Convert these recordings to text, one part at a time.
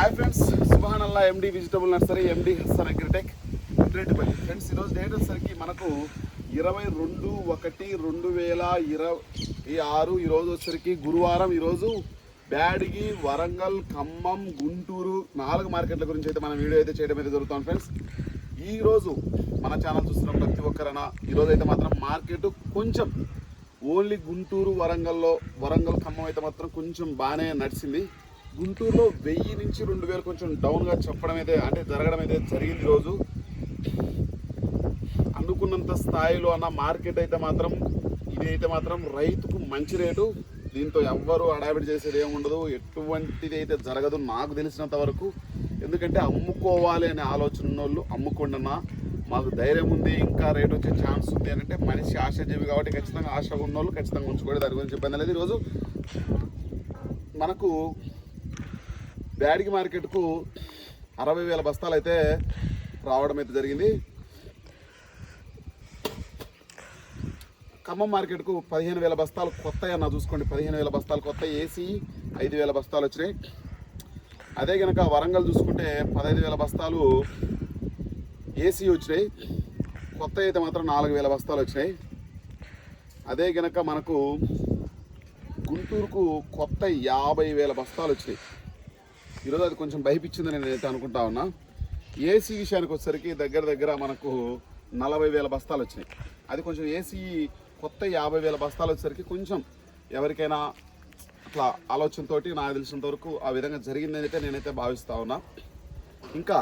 Hi friends, Subhanallah MD vegetable nursery, MD Hassan agritech, Udratipalli. Friends, ఈరోజు date వచ్చేసరికి మనకు 22/1/2026. ఈరోజు వచ్చేసరికి గురువారం. ఈరోజు బ్యాడిగి, వరంగల్, ఖమ్మం, గుంటూరు 4 మార్కెట్ల గురించి అయితే మనం వీడియో అయితే చేయడం అయితే జరుగుతాం. ఫ్రెండ్స్, ఈరోజు మన ఛానల్ చూస్తున్న ప్రతి ఒక్కరైనా ఈరోజు అయితే మాత్రం మార్కెట్ కొంచెం ఓన్లీ గుంటూరు, వరంగల్, ఖమ్మం అయితే మాత్రం కొంచెం బాగానే నడిచింది. గుంటూరులో 1000 నుంచి 2000 కొంచెం డౌన్గా చెప్పడం అయితే జరగడం అయితే జరిగింది. ఈరోజు అనుకున్నంత స్థాయిలో అన్న మార్కెట్ అయితే మాత్రం ఇదైతే మాత్రం రైతుకు మంచి రేటు. దీంతో ఎవ్వరు అడావిడి చేసేది ఏముండదు, ఎటువంటిది అయితే జరగదు నాకు తెలిసినంత వరకు. ఎందుకంటే అమ్ముకోవాలి అనే ఆలోచన ఉన్నోళ్ళు అమ్ముకోండి, మాకు ధైర్యం ఉంది, ఇంకా రేట్ వచ్చే ఛాన్స్ ఉంది అని అంటే మనిషి ఆశాజీవి కాబట్టి ఖచ్చితంగా ఆశగా ఉన్నోళ్ళు ఖచ్చితంగా ఉంచుకోండి. దాని గురించి ఇబ్బంది లేదు. ఈరోజు మనకు బ్యాడిగి మార్కెట్కు 60,000 బస్తాలు అయితే రావడం అయితే జరిగింది. ఖమ్మం మార్కెట్కు 15,000 బస్తాలు కొత్త అన్న చూసుకోండి. 15,000 బస్తాలు కొత్త, ఏసీ 5,000 బస్తాలు వచ్చినాయి. అదే కనుక వరంగల్ చూసుకుంటే 15,000 బస్తాలు ఏసీ వచ్చినాయి. కొత్త అయితే మాత్రం 4,000 బస్తాలు వచ్చినాయి. అదే కనుక మనకు గుంటూరుకు కొత్త 50,000 బస్తాలు వచ్చినాయి. ఈరోజు అది కొంచెం భయపించిందని నేనైతే అనుకుంటా ఉన్నా. ఏసీ విషయానికి వచ్చేసరికి దగ్గర మనకు 40,000 బస్తాలు వచ్చినాయి. అది కొంచెం ఏసీ కొత్త 50,000 బస్తాలు వచ్చేసరికి కొంచెం ఎవరికైనా అట్లా ఆలోచనతోటి నాకు తెలిసినంత వరకు ఆ విధంగా జరిగిందని అయితే నేనైతే భావిస్తూ ఉన్నా. ఇంకా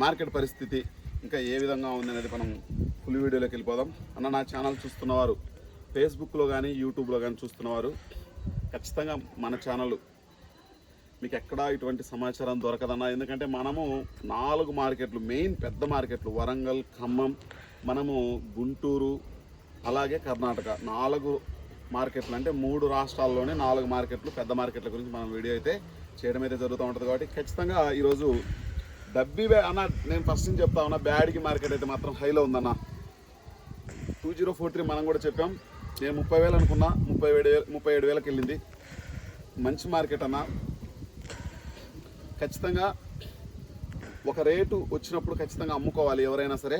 మార్కెట్ పరిస్థితి ఇంకా ఏ విధంగా ఉందనేది మనం ఫుల్ వీడియోలోకి వెళ్ళిపోదాం. అన్న, నా ఛానల్ చూస్తున్నవారు ఫేస్బుక్లో కానీ యూట్యూబ్లో కానీ చూస్తున్నవారు ఖచ్చితంగా మన ఛానల్ మీకు ఎక్కడా ఇటువంటి సమాచారం దొరకదన్నా. ఎందుకంటే మనము 4 మార్కెట్లు, మెయిన్ పెద్ద మార్కెట్లు వరంగల్, ఖమ్మం, మనము గుంటూరు, అలాగే కర్ణాటక 4 మార్కెట్లు, అంటే 3 రాష్ట్రాల్లోనే 4 మార్కెట్లు, పెద్ద మార్కెట్ల గురించి మనం వీడియో అయితే చేయడం అయితే జరుగుతూ ఉంటుంది. కాబట్టి ఖచ్చితంగా ఈరోజు అన్న, నేను ఫస్ట్ నుంచి చెప్తా ఉన్నా, బ్యాడిగి మార్కెట్ అయితే మాత్రం హైలో ఉందన్న. 2043 మనం కూడా చెప్పాం. నేను 30,000 అనుకున్నా, 37,000కి వెళ్ళింది. మంచి మార్కెట్ అన్న. ఖచ్చితంగా ఒక రేటు వచ్చినప్పుడు ఖచ్చితంగా అమ్ముకోవాలి. ఎవరైనా సరే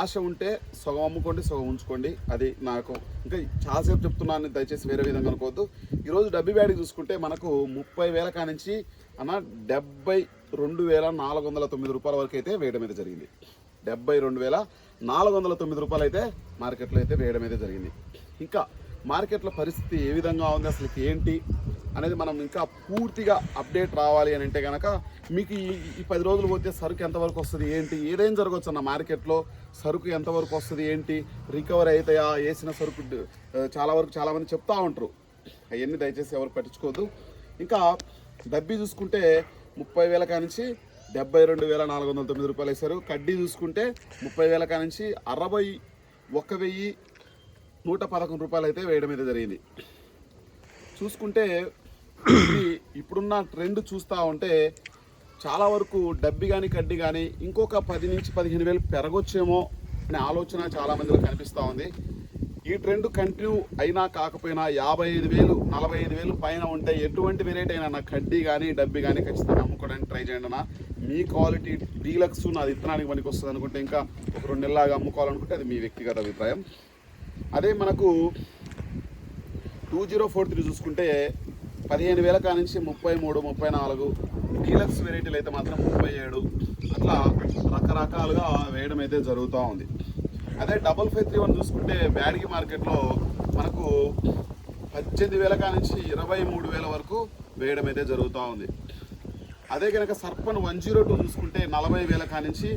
ఆశ ఉంటే సగం అమ్ముకోండి, సగం ఉంచుకోండి. అది నాకు ఇంకా చాలాసేపు చెప్తున్నాను, దయచేసి వేరే విధంగా అనుకోవద్దు. ఈరోజు డబ్బి బ్యాడిగి చూసుకుంటే మనకు 30,000 కానించి అన్న 72,409 రూపాయల వరకు అయితే వేయడం అయితే జరిగింది. 72,409 రూపాయలు అయితే మార్కెట్లో అయితే వేయడం అయితే జరిగింది. ఇంకా మార్కెట్లో పరిస్థితి ఏ విధంగా ఉంది, అసలు ఏంటి అనేది మనం ఇంకా పూర్తిగా అప్డేట్ రావాలి అని అంటే కనుక మీకు ఈ 10 రోజులు పోతే సరుకు ఎంతవరకు వస్తుంది, ఏంటి, ఏదైనా జరగవచ్చు అన్న. మార్కెట్లో సరుకు ఎంతవరకు వస్తుంది, ఏంటి, రికవరీ అవుతాయా, వేసిన సరుకు చాలామంది చెప్తా ఉంటారు. అవన్నీ దయచేసి ఎవరు పట్టించుకోవద్దు. ఇంకా డబ్బీ చూసుకుంటే 30,000 కానించి 72,409 రూపాయలు వేశారు. కడ్డీ చూసుకుంటే 30,000 కానించి 61,111 రూపాయలు అయితే వేయడం అయితే జరిగింది. చూసుకుంటే ఇప్పుడున్న ట్రెండ్ చూస్తూ ఉంటే చాలా వరకు డబ్బి కానీ కడ్డీ కానీ ఇంకొక 10 నుంచి 15,000 పెరగొచ్చేమో అనే ఆలోచన చాలా మందిలో కనిపిస్తూ ఉంది. ఈ ట్రెండ్ కంటిన్యూ అయినా కాకపోయినా 55,000, 45,000 పైన ఉంటే ఎటువంటి వెరైటీ అయినా కడ్డీ కానీ డబ్బి కానీ ఖచ్చితంగా అమ్ముకోవడానికి ట్రై చేయండి అన్న. మీ క్వాలిటీ డీలక్స్ నాది విత్తనానికి పనికి వస్తుంది అనుకుంటే, ఇంకా ఒక 2 నెలలాగా అమ్ముకోవాలనుకుంటే అది మీ వ్యక్తిగత అభిప్రాయం. అదే మనకు 2043 చూసుకుంటే 15,000 కానించి 33, 34, డీలక్స్ వెరైటీలు అయితే మాత్రం 37, అట్లా రకరకాలుగా వేయడం అయితే జరుగుతూ ఉంది. అదే 5531 చూసుకుంటే బ్యాడిగి మార్కెట్లో మనకు 18,000 కానించి 23,000 వరకు వేయడం అయితే జరుగుతూ ఉంది. అదే కనుక సర్పన్ 102 చూసుకుంటే 40,000 కానించి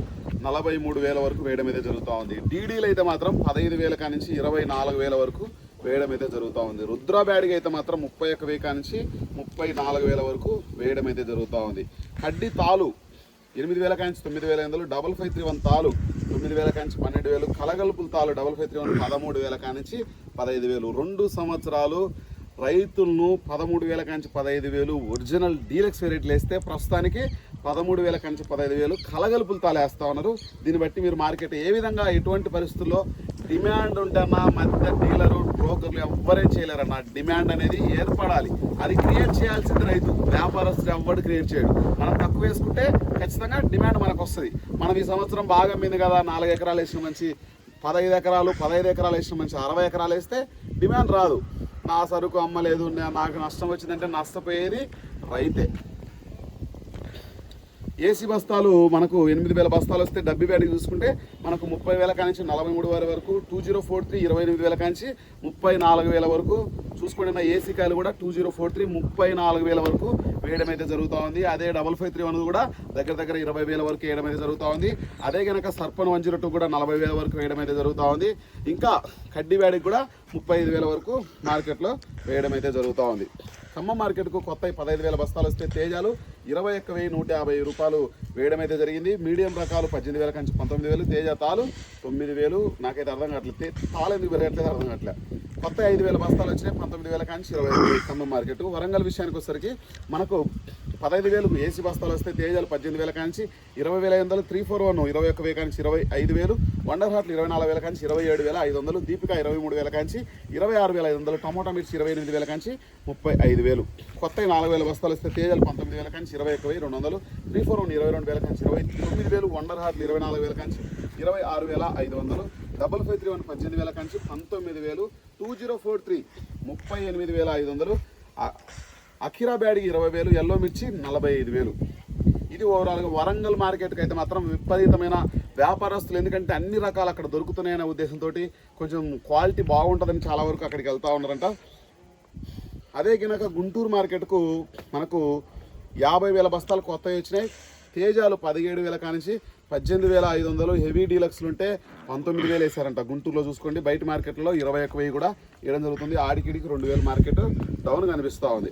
43,000 వరకు వేయడం అయితే జరుగుతూ ఉంది. డీడీలు అయితే మాత్రం 15,000 కానించి 24,000 వరకు వేయడం అయితే జరుగుతూ ఉంది. రుద్రా బ్యాడిగి అయితే మాత్రం 31,000 కానించి 34,000 వరకు వేయడం అయితే జరుగుతూ ఉంది. కడ్డీ తాలు 8,000 కానించి 9,500, 5531 తాలు 9,000 కానించి 12,000, కలగలుపుల తాలు 5531 13,000 కానించి 15,000. 2 సంవత్సరాలు రైతులను 13,000 కానించి 15,000 ఒరిజినల్ డీలక్స్ వెరైటీలు వేస్తే ప్రస్తుతానికి 13,000 కానించి 15,000 కలగలుపుల తాలు వేస్తూ ఉన్నారు. దీన్ని బట్టి మీరు మార్కెట్ ఏ విధంగా ఎటువంటి పరిస్థితుల్లో డిమాండ్ ఉంటేనా మధ్య డీలరు బ్రోకర్లు ఎవ్వరే చేయలేరన్న. డిమాండ్ అనేది ఏర్పడాలి, అది క్రియేట్ చేయాల్సింది రైతు. వ్యాపారస్తుడు ఎవ్వడు క్రియేట్ చేయడు. మనం తక్కువ వేసుకుంటే ఖచ్చితంగా డిమాండ్ మనకు వస్తుంది. మనం ఈ సంవత్సరం బాగా మీద కదా 4 ఎకరాలు వేసిన మంచి 15 ఎకరాలు 15 ఎకరాలు వేసిన మంచి 60 ఎకరాలు వేస్తే డిమాండ్ రాదు. నా సరుకు అమ్మలేదు, నాకు నష్టం వచ్చిందంటే నష్టపోయేది రైతే. ఏసీ బస్తాలు మనకు 8,000 బస్తాలు వస్తే డబ్బి బ్యాడ్కి చూసుకుంటే మనకు 30,000 కానించి 43,000 వరకు, 2043 28,000 కానించి 34,000 వరకు చూసుకుంటే ఏసీ కాయలు కూడా 2043 34,000 వరకు వేయడం అయితే జరుగుతూ ఉంది. అదే 553 అనేది కూడా దగ్గర దగ్గర 20,000 వరకు వేయడం అయితే జరుగుతూ ఉంది. అదే కనుక సర్పన్ 102 కూడా 40,000 వరకు వేయడం అయితే జరుగుతూ ఉంది. ఇంకా కడ్డీ బ్యాడ్కి కూడా 35,000 వరకు మార్కెట్లో వేయడం అయితే జరుగుతూ ఉంది. ఖమ్మం మార్కెట్కు కొత్త 15,000 బస్తాలు వస్తే తేజాలు 21,150 రూపాయలు వేయడం అయితే జరిగింది. మీడియం రకాలు 18,000 కంచి 19,000, తేజ తాలు 9,000. నాకైతే అర్థం కావట్లేదు తాలు ఎందుకు పెరగట్లేదు అర్థం కావట్లేదు. కొత్త 5,000 బస్తాలు వచ్చినాయి 19,000 కాంచి 20,000 ఖమ్మం మార్కెట్. వరంగల్ విషయానికి వచ్చేసరికి మనకు 15,000 ఏసీ బస్తాలు వస్తే తేజాలు 18,000 కాంచి 20,500, 341 21,000 కాంచి 25,000, వండర్ హార్ట్లు 24,000 కాంచి 27,500, దీపిక 23,000 కాంచి 26,500, టమోటా మిర్చి 28,000 కాంచి 35,000. కొత్త 4,000 బస్తాలు వస్తే తేజాలు 19,000 కాంచి 21,200, 341 22,000 కాంచి 29,000, వండర్ హార్ట్లు 24,000 కాంచి 26,500, 553 18,000 కాంచి 19,000, 2043 38,500, అఖిరా బ్యాడ్కి 20,000, ఎల్లో మిర్చి 45,000. ఇది ఓవరాల్గా వరంగల్ మార్కెట్కి అయితే మాత్రం విపరీతమైన వ్యాపారస్తులు, ఎందుకంటే అన్ని రకాలు అక్కడ దొరుకుతున్నాయనే ఉద్దేశంతో కొంచెం క్వాలిటీ బాగుంటుందని చాలా వరకు అక్కడికి వెళ్తూ ఉన్నారంట. అదే కనుక గుంటూరు మార్కెట్కు మనకు 50,000 బస్తాలు కొత్తవి వచ్చినాయి. తేజాలు 17,000 కానించి 18,500, హెవీ డీలక్స్లు ఉంటే 19,000 వేసారంట. గుంటూరులో చూసుకోండి. బయట మార్కెట్లో 21,000 కూడా వేయడం జరుగుతుంది. ఆడికిడికి 2,000 మార్కెట్ డౌన్ కనిపిస్తూ ఉంది.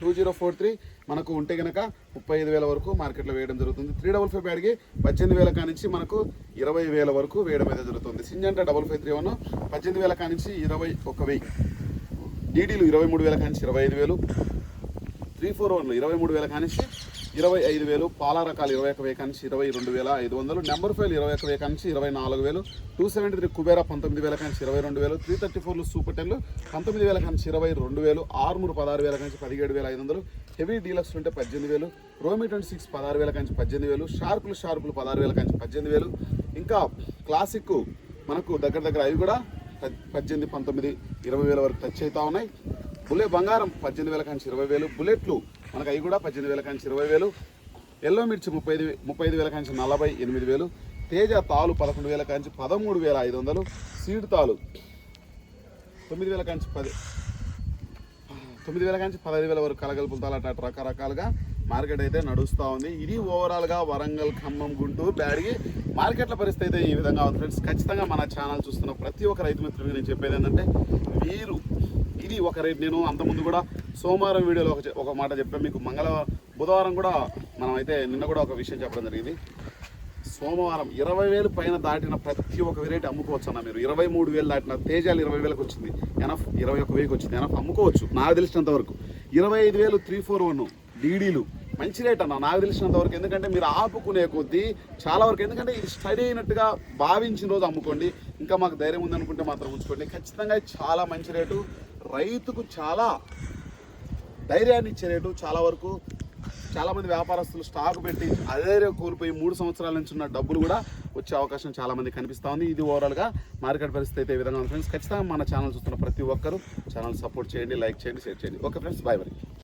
2043 మనకు ఉంటే కనుక 35,000 వరకు మార్కెట్లో వేయడం జరుగుతుంది. 355 బ్యాడ్కి 18,000 కానించి మనకు 20,000 వరకు వేయడం అయితే జరుగుతుంది. సింజంట 553 18,000 కానించి 21,000, డీడీలు 23,000 కానించి 25,000, 341 23,000 కానించి 25,000, పాల రకాలు 21,000 కానించి 22,500, నెంబర్ ఫైల్ 21,000 కానించి 24,000, 273 కుబేరా 19,000 కానించి 22,000, 334 సూపర్ 10 19,000 కానించి 22,000, ఆర్మూర్ 16,000 కానించి 17,500, హెవీ డీలక్స్ ఉంటే 18,000, రోమి 26 16,000 కానించి 18,000, షార్పులు 16,000 కానించి 18,000. ఇంకా క్లాసిక్ మనకు దగ్గర దగ్గర అవి కూడా 18, 19, 20,000 వరకు టచ్ అవుతూ ఉన్నాయి. బుల్లెట్ బంగారం 18,000 కానించి 20,000, బుల్లెట్లు మనకు అవి కూడా 18,000 కానించి 20,000, ఎల్లో మిర్చి 35,000 కానించి 48,000, తేజ తాలు 11,000 కానించి 13,500, సీడ్ తాలు 9,000 కానించి 9,000 కానించి 15,000 వరకు కలగలుపుతాలు అట్లా రకరకాలుగా మార్కెట్ అయితే నడుస్తూ ఉంది. ఇది ఓవరాల్గా వరంగల్, ఖమ్మం, గుంటూరు బ్యాడ్కి మార్కెట్ల పరిస్థితి అయితే ఈ విధంగా ఉంది ఫ్రెండ్స్. ఖచ్చితంగా మన ఛానల్ చూస్తున్న ప్రతి ఒక్క రైతు మిత్రుడికి నేను చెప్పేది ఏంటంటే, మీరు ఇది ఒక రేట్. నేను అంతకుముందు కూడా సోమవారం వీడియోలో ఒక మాట చెప్పాను మీకు. బుధవారం కూడా మనం అయితే నిన్న కూడా ఒక విషయం చెప్పడం జరిగింది. సోమవారం 20,000 పైన దాటిన ప్రతి ఒక్క వెరైటీ అమ్ముకోవచ్చు అన్న. మీరు 23,000 దాటిన తేజాలు 20,000కి వచ్చింది, ఎనఫ్ 21,000కి వచ్చింది, ఎనఫ్ అమ్ముకోవచ్చు నాకు తెలిసినంత వరకు. 25,000 341 డీడీలు మంచి రేట్ అన్న నాకు తెలిసినంత వరకు. ఎందుకంటే మీరు ఆపుకునే కొద్దీ చాలా వరకు, ఎందుకంటే ఇది స్టడీ అయినట్టుగా భావించిన రోజు అమ్ముకోండి. ఇంకా మాకు ధైర్యం ఉందనుకుంటే మాత్రం ఉంచుకోండి. ఖచ్చితంగా చాలా మంచి రేటు, రైతుకు చాలా ధైర్యాన్ని ఇచ్చే రేటు. చాలా వరకు చాలామంది వ్యాపారస్తులు స్టాక్ పెట్టి అదే కోల్పోయి 3 సంవత్సరాల నుంచి ఉన్న డబ్బులు కూడా వచ్చే అవకాశం చాలామంది కనిపిస్తూ ఉంది. ఇది ఓవరాల్గా మార్కెట్ పరిస్థితి అయితే ఈ విధంగా ఉంది ఫ్రెండ్స్. ఖచ్చితంగా మన ఛానల్ చూస్తున్న ప్రతి ఒక్కరు ఛానల్ సపోర్ట్ చేయండి, లైక్ చేయండి, షేర్ చేయండి. Okay friends, bye bye.